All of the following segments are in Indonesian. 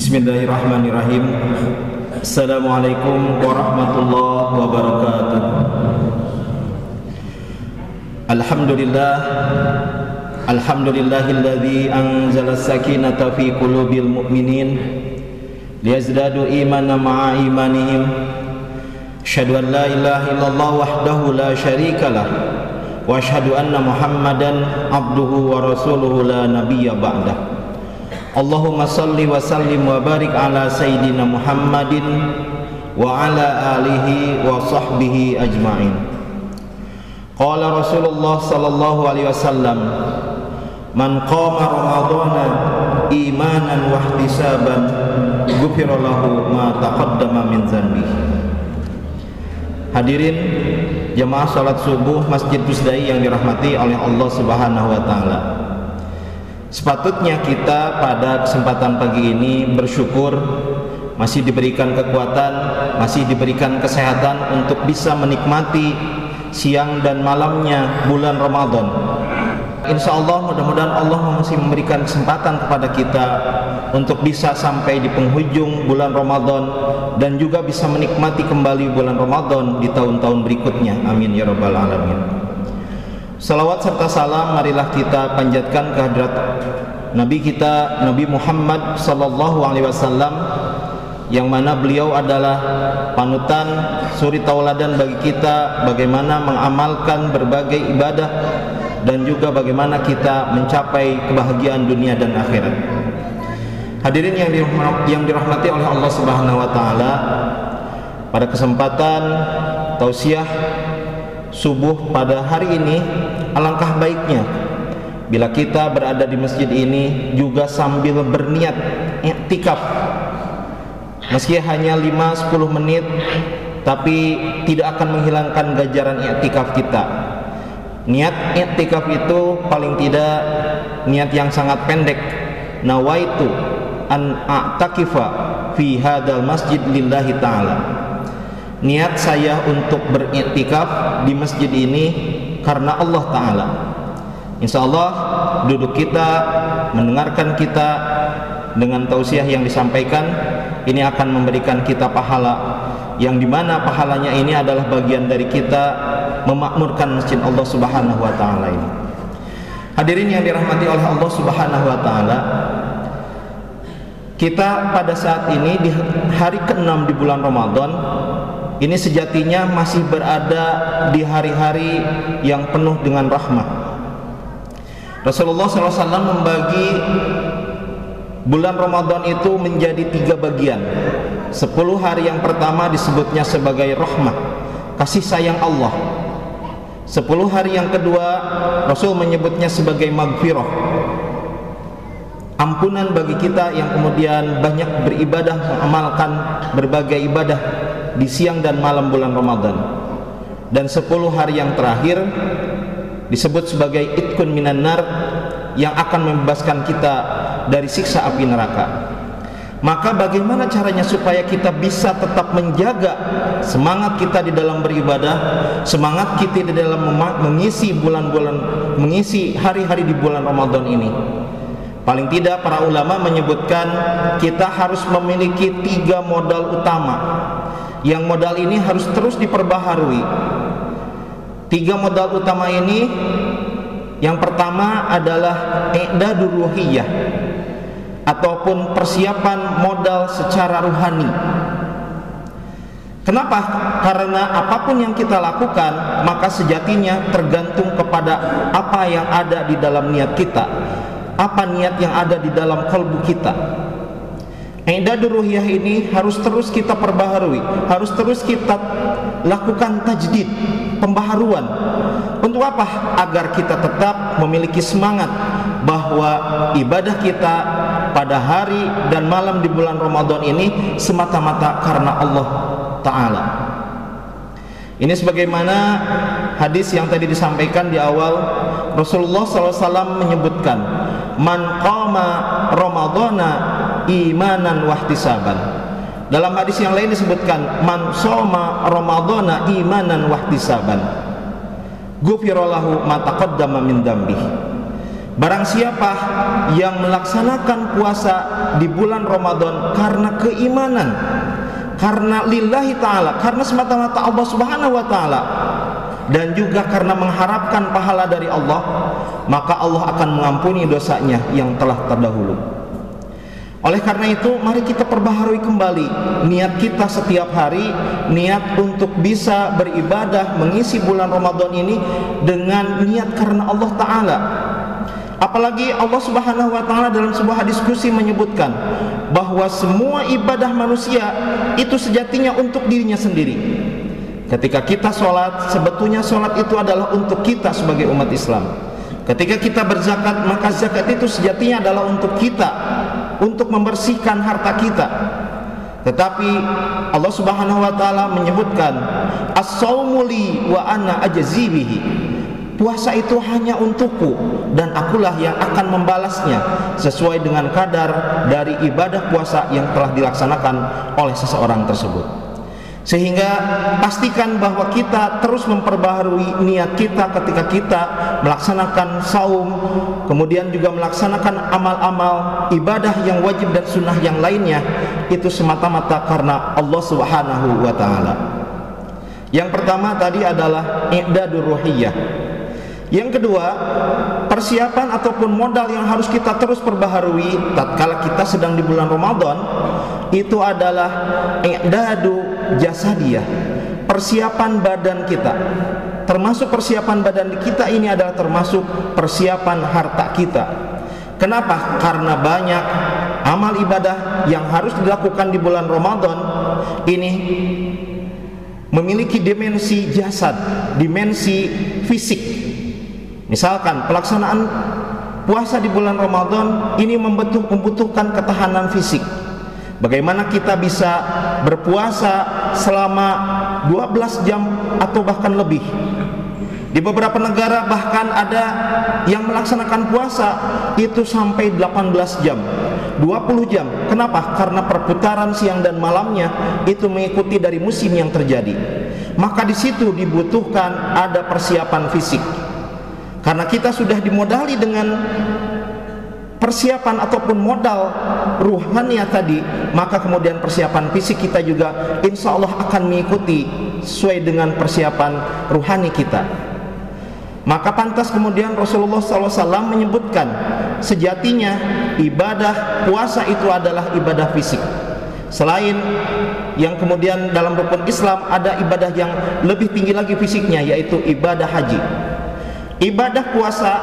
Bismillahirrahmanirrahim. Assalamualaikum warahmatullahi wabarakatuh. Alhamdulillahilladzi anzala as-sakinata fi qulubil mu'minin liyazdadu imanan ma'a imanihim. Asyhadu an la ilaha illallah wahdahu la syarikalah wa asyhadu anna Muhammadan abduhu wa rasuluhu la nabiyya ba'dah. Allahumma salli wa sallim wa barik ala sayyidina Muhammadin wa ala alihi wa sahbihi ajma'in. Qala Rasulullah sallallahu alaihi wasallam, man qama ramadhana imanan wa ihtisaban ghufira lahu ma taqaddama min dzanbihi. Hadirin jemaah salat subuh Masjid Tusdai yang dirahmati oleh Allah Subhanahu wa taala. Sepatutnya kita pada kesempatan pagi ini bersyukur masih diberikan kekuatan, masih diberikan kesehatan untuk bisa menikmati siang dan malamnya bulan Ramadan. Insya Allah mudah-mudahan Allah masih memberikan kesempatan kepada kita untuk bisa sampai di penghujung bulan Ramadan dan juga bisa menikmati kembali bulan Ramadan di tahun-tahun berikutnya. Amin ya rabbal alamin. Salawat serta salam marilah kita panjatkan kehadirat Nabi kita, Nabi Muhammad sallallahu alaihi wasallam, yang mana beliau adalah panutan, suri tauladan bagi kita bagaimana mengamalkan berbagai ibadah dan juga bagaimana kita mencapai kebahagiaan dunia dan akhirat. Hadirin yang dirahmati oleh Allah Subhanahu wa taala, pada kesempatan tausiah subuh pada hari ini, alangkah baiknya bila kita berada di masjid ini juga sambil berniat i'tikaf, meski hanya 5-10 menit, tapi tidak akan menghilangkan ganjaran i'tikaf kita. Niat i'tikaf itu paling tidak niat yang sangat pendek. Nawaitu an a'takifa fi hadzal masjid lillahi ta'ala. Niat saya untuk beriktikaf di masjid ini karena Allah Ta'ala. Insya Allah duduk kita, mendengarkan kita dengan tausiah yang disampaikan, ini akan memberikan kita pahala, yang dimana pahalanya ini adalah bagian dari kita memakmurkan masjid Allah Subhanahu wa Ta'ala ini. Hadirin yang dirahmati oleh Allah Subhanahu wa Ta'ala, kita pada saat ini di hari ke-6 di bulan Ramadan ini sejatinya masih berada di hari-hari yang penuh dengan rahmah. Rasulullah SAW membagi bulan Ramadan itu menjadi 3 bagian. 10 hari yang pertama disebutnya sebagai rahmah, kasih sayang Allah. 10 hari yang kedua Rasul menyebutnya sebagai maghfirah, ampunan bagi kita yang kemudian banyak beribadah, mengamalkan berbagai ibadah di siang dan malam bulan Ramadan. Dan 10 hari yang terakhir disebut sebagai itkun minan nar, yang akan membebaskan kita dari siksa api neraka. Maka bagaimana caranya supaya kita bisa tetap menjaga semangat kita di dalam beribadah, semangat kita di dalam mengisi mengisi hari-hari di bulan Ramadan ini? Paling tidak para ulama menyebutkan kita harus memiliki 3 modal utama, yang modal ini harus terus diperbaharui. 3 modal utama ini, yang pertama adalah i'dadur ruhiyah, ataupun persiapan modal secara ruhani. Kenapa? Karena apapun yang kita lakukan maka sejatinya tergantung kepada apa yang ada di dalam niat kita, apa niat yang ada di dalam kalbu kita. I'dadur ruhiyah ini harus terus kita perbaharui, harus terus kita lakukan tajdid, pembaharuan. Untuk apa? Agar kita tetap memiliki semangat bahwa ibadah kita pada hari dan malam di bulan Ramadan ini semata-mata karena Allah Ta'ala. Ini sebagaimana hadis yang tadi disampaikan di awal, Rasulullah SAW menyebutkan, man qama ramadhana imanan wahtisaban. Dalam hadis yang lain disebutkan, man shoma ramadhana imanan wahtisaban ghufira lahu ma taqaddama min dzambihi. Barang siapa yang melaksanakan puasa di bulan Ramadan karena keimanan, karena lillahi ta'ala, karena semata-mata Allah subhanahu wa ta'ala, dan juga karena mengharapkan pahala dari Allah, maka Allah akan mengampuni dosanya yang telah terdahulu. Oleh karena itu, mari kita perbaharui kembali niat kita setiap hari, niat untuk bisa beribadah mengisi bulan Ramadan ini dengan niat karena Allah Ta'ala. Apalagi Allah Subhanahu wa Ta'ala dalam sebuah diskusi menyebutkan bahwa semua ibadah manusia itu sejatinya untuk dirinya sendiri. Ketika kita sholat, sebetulnya sholat itu adalah untuk kita sebagai umat Islam. Ketika kita berzakat, maka zakat itu sejatinya adalah untuk kita, untuk membersihkan harta kita. Tetapi Allah Subhanahu wa Ta'ala menyebutkan as-saumu li wa ana ajzi bihi. Puasa itu hanya untukku dan akulah yang akan membalasnya sesuai dengan kadar dari ibadah puasa yang telah dilaksanakan oleh seseorang tersebut. Sehingga pastikan bahwa kita terus memperbaharui niat kita ketika kita melaksanakan saum, kemudian juga melaksanakan amal-amal ibadah yang wajib dan sunnah yang lainnya, itu semata-mata karena Allah Subhanahu wa Ta'ala. Yang pertama tadi adalah i'dadur ruhiyah. Yang kedua, persiapan ataupun modal yang harus kita terus perbaharui tatkala kita sedang di bulan Ramadan, itu adalah i'dadu jasadiyah, persiapan badan kita. Termasuk persiapan badan kita ini adalah termasuk persiapan harta kita. Kenapa? Karena banyak amal ibadah yang harus dilakukan di bulan Ramadan ini memiliki dimensi jasad, dimensi fisik. Misalkan pelaksanaan puasa di bulan Ramadan ini membutuhkan ketahanan fisik. Bagaimana kita bisa berpuasa selama 12 jam atau bahkan lebih. Di beberapa negara bahkan ada yang melaksanakan puasa itu sampai 18 jam, 20 jam. Kenapa? Karena perputaran siang dan malamnya itu mengikuti dari musim yang terjadi. Maka di situ dibutuhkan ada persiapan fisik. Karena kita sudah dimodali dengan persiapan ataupun modal ruhaniyah tadi, maka kemudian persiapan fisik kita juga insya Allah akan mengikuti sesuai dengan persiapan ruhani kita. Maka pantas kemudian Rasulullah SAW menyebutkan sejatinya ibadah puasa itu adalah ibadah fisik. Selain yang kemudian dalam rukun Islam ada ibadah yang lebih tinggi lagi fisiknya, yaitu ibadah haji. Ibadah puasa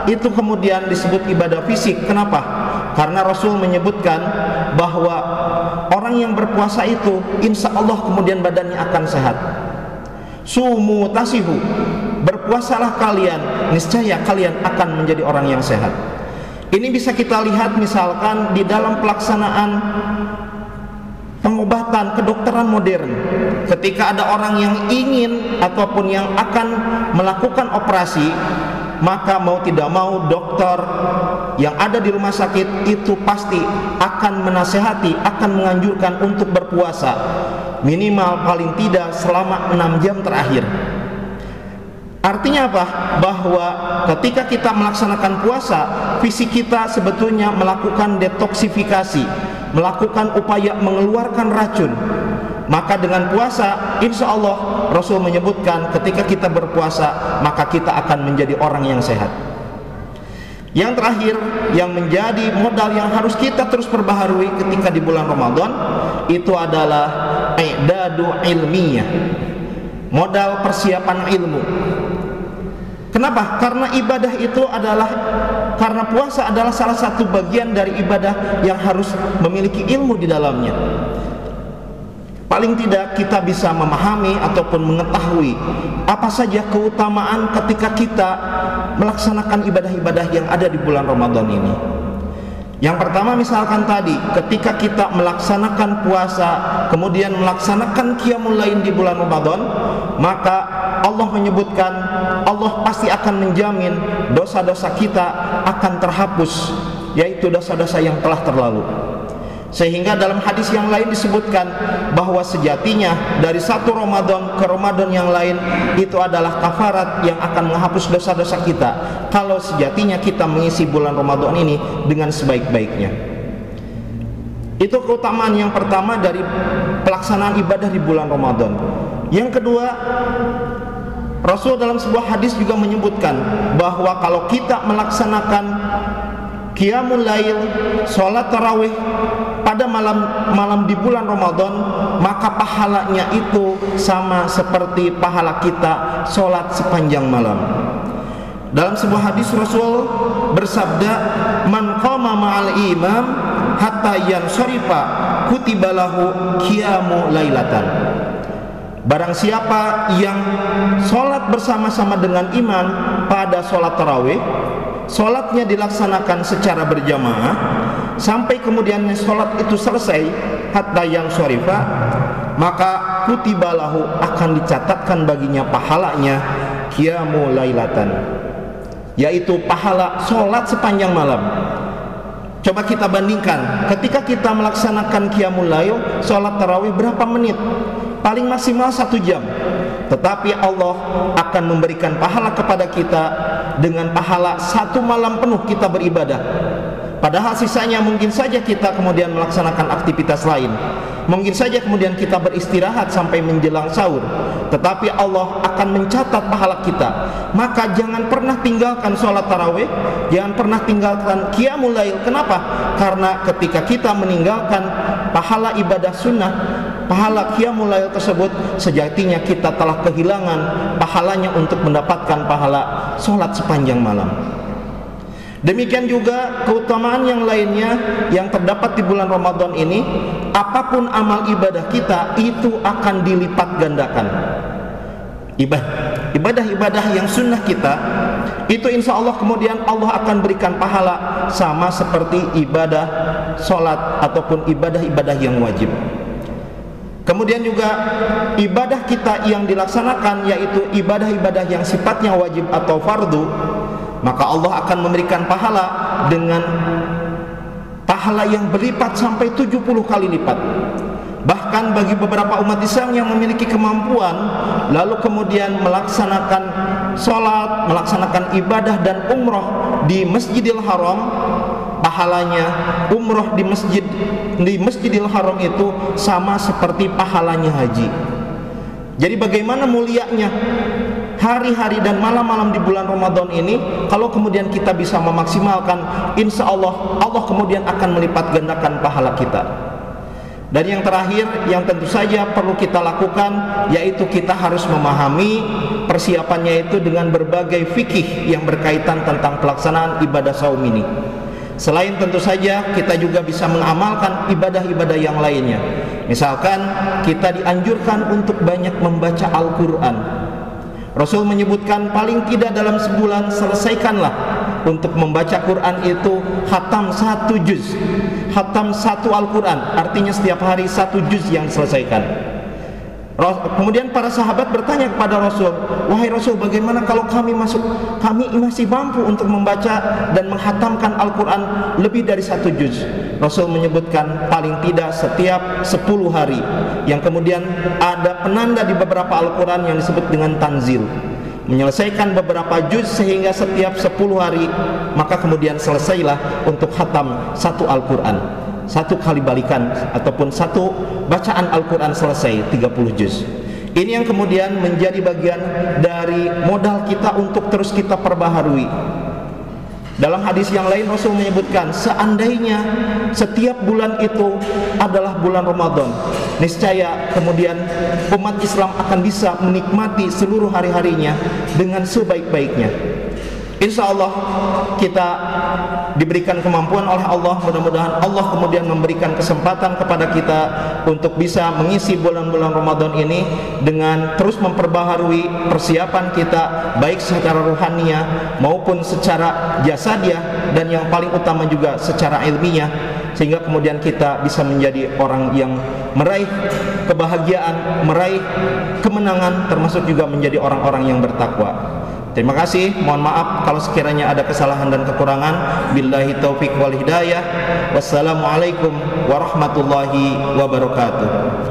itu kemudian disebut ibadah fisik. Kenapa? Karena Rasul menyebutkan bahwa orang yang berpuasa itu insya Allah kemudian badannya akan sehat. Sumu tasihu, berpuasalah kalian, niscaya kalian akan menjadi orang yang sehat. Ini bisa kita lihat misalkan di dalam pelaksanaan pengobatan kedokteran modern. Ketika ada orang yang ingin ataupun yang akan melakukan operasi, maka mau tidak mau dokter yang ada di rumah sakit itu pasti akan menasehati, akan menganjurkan untuk berpuasa minimal paling tidak selama 6 jam terakhir. Artinya apa? Bahwa ketika kita melaksanakan puasa, fisik kita sebetulnya melakukan detoksifikasi, melakukan upaya mengeluarkan racun. Maka dengan puasa, insya Allah Rasul menyebutkan ketika kita berpuasa, maka kita akan menjadi orang yang sehat. Yang terakhir, yang menjadi modal yang harus kita terus perbaharui ketika di bulan Ramadan, itu adalah i'dadu ilmiyah, modal persiapan ilmu. Kenapa? Karena ibadah itu adalah, karena puasa adalah salah satu bagian dari ibadah yang harus memiliki ilmu di dalamnya. Paling tidak kita bisa memahami ataupun mengetahui apa saja keutamaan ketika kita melaksanakan ibadah-ibadah yang ada di bulan Ramadan ini. Yang pertama misalkan tadi, ketika kita melaksanakan puasa, kemudian melaksanakan qiyamul lail di bulan Ramadan, maka Allah menyebutkan Allah pasti akan menjamin dosa-dosa kita akan terhapus, yaitu dosa-dosa yang telah terlalu. Sehingga dalam hadis yang lain disebutkan bahwa sejatinya dari satu Ramadan ke Ramadan yang lain itu adalah kafarat yang akan menghapus dosa-dosa kita, kalau sejatinya kita mengisi bulan Ramadan ini dengan sebaik-baiknya. Itu keutamaan yang pertama dari pelaksanaan ibadah di bulan Ramadan. Yang kedua, Rasul dalam sebuah hadis juga menyebutkan bahwa kalau kita melaksanakan qiyamul lail, sholat tarawih pada malam di bulan Ramadan, maka pahalanya itu sama seperti pahala kita sholat sepanjang malam. Dalam sebuah hadis Rasul bersabda, man qama ma'al imam hatta yansarifa kutiba lahu qiyamu lailatan. Barang siapa yang sholat bersama-sama dengan imam pada sholat tarawih, sholatnya dilaksanakan secara berjamaah sampai kemudian sholat itu selesai, hatta yang syarifa, maka kutibalahu akan dicatatkan baginya pahalanya qiyamu lailatan, yaitu pahala sholat sepanjang malam. Coba kita bandingkan, ketika kita melaksanakan qiyamul lail, sholat tarawih berapa menit? Paling maksimal 1 jam. Tetapi Allah akan memberikan pahala kepada kita dengan pahala 1 malam penuh kita beribadah. Padahal sisanya mungkin saja kita kemudian melaksanakan aktivitas lain, mungkin saja kemudian kita beristirahat sampai menjelang sahur, tetapi Allah akan mencatat pahala kita. Maka jangan pernah tinggalkan sholat tarawih, jangan pernah tinggalkan qiyamul lail. Kenapa? Karena ketika kita meninggalkan pahala ibadah sunnah, pahala qiyamul lail tersebut, sejatinya kita telah kehilangan pahalanya untuk mendapatkan pahala sholat sepanjang malam. Demikian juga keutamaan yang lainnya yang terdapat di bulan Ramadan ini, apapun amal ibadah kita itu akan dilipat gandakan. Ibadah-ibadah yang sunnah kita itu insya Allah kemudian Allah akan berikan pahala sama seperti ibadah sholat ataupun ibadah-ibadah yang wajib. Kemudian juga ibadah kita yang dilaksanakan, yaitu ibadah-ibadah yang sifatnya wajib atau fardu, maka Allah akan memberikan pahala dengan pahala yang berlipat sampai 70 kali lipat. Bahkan bagi beberapa umat Islam yang memiliki kemampuan lalu kemudian melaksanakan sholat, melaksanakan ibadah dan umroh di Masjidil Haram, pahalanya umroh di Masjidil Haram itu sama seperti pahalanya haji. Jadi bagaimana mulianya hari-hari dan malam-malam di bulan Ramadan ini, kalau kemudian kita bisa memaksimalkan, insya Allah Allah kemudian akan melipat gandakan pahala kita. Dan yang terakhir yang tentu saja perlu kita lakukan, yaitu kita harus memahami persiapannya itu dengan berbagai fikih yang berkaitan tentang pelaksanaan ibadah saum ini. Selain tentu saja kita juga bisa mengamalkan ibadah-ibadah yang lainnya. Misalkan kita dianjurkan untuk banyak membaca Al-Quran. Rasul menyebutkan paling tidak dalam sebulan selesaikanlah untuk membaca Quran itu khatam 1 juz, khatam 1 Al-Quran, artinya setiap hari 1 juz yang diselesaikan. Kemudian para sahabat bertanya kepada Rasul, wahai Rasul, bagaimana kalau kami masih mampu untuk membaca dan menghatamkan Al-Quran lebih dari 1 juz? Rasul menyebutkan paling tidak setiap 10 hari, yang kemudian ada penanda di beberapa Al-Quran yang disebut dengan tanzil, menyelesaikan beberapa juz sehingga setiap 10 hari, maka kemudian selesailah untuk khatam 1 Al-Quran. 1 kali balikan ataupun 1 bacaan Al-Quran selesai 30 juz. Ini yang kemudian menjadi bagian dari modal kita untuk terus kita perbaharui. Dalam hadis yang lain Rasul menyebutkan, seandainya setiap bulan itu adalah bulan Ramadan, niscaya kemudian umat Islam akan bisa menikmati seluruh hari-harinya dengan sebaik-baiknya. Insya Allah kita diberikan kemampuan oleh Allah. Mudah-mudahan Allah kemudian memberikan kesempatan kepada kita untuk bisa mengisi bulan-bulan Ramadan ini dengan terus memperbaharui persiapan kita, baik secara ruhaniyah maupun secara jasadiah, dan yang paling utama juga secara ilmiah, sehingga kemudian kita bisa menjadi orang yang meraih kebahagiaan, meraih kemenangan, termasuk juga menjadi orang-orang yang bertakwa. Terima kasih, mohon maaf kalau sekiranya ada kesalahan dan kekurangan. Billahi taufik wal hidayah. Wassalamualaikum warahmatullahi wabarakatuh.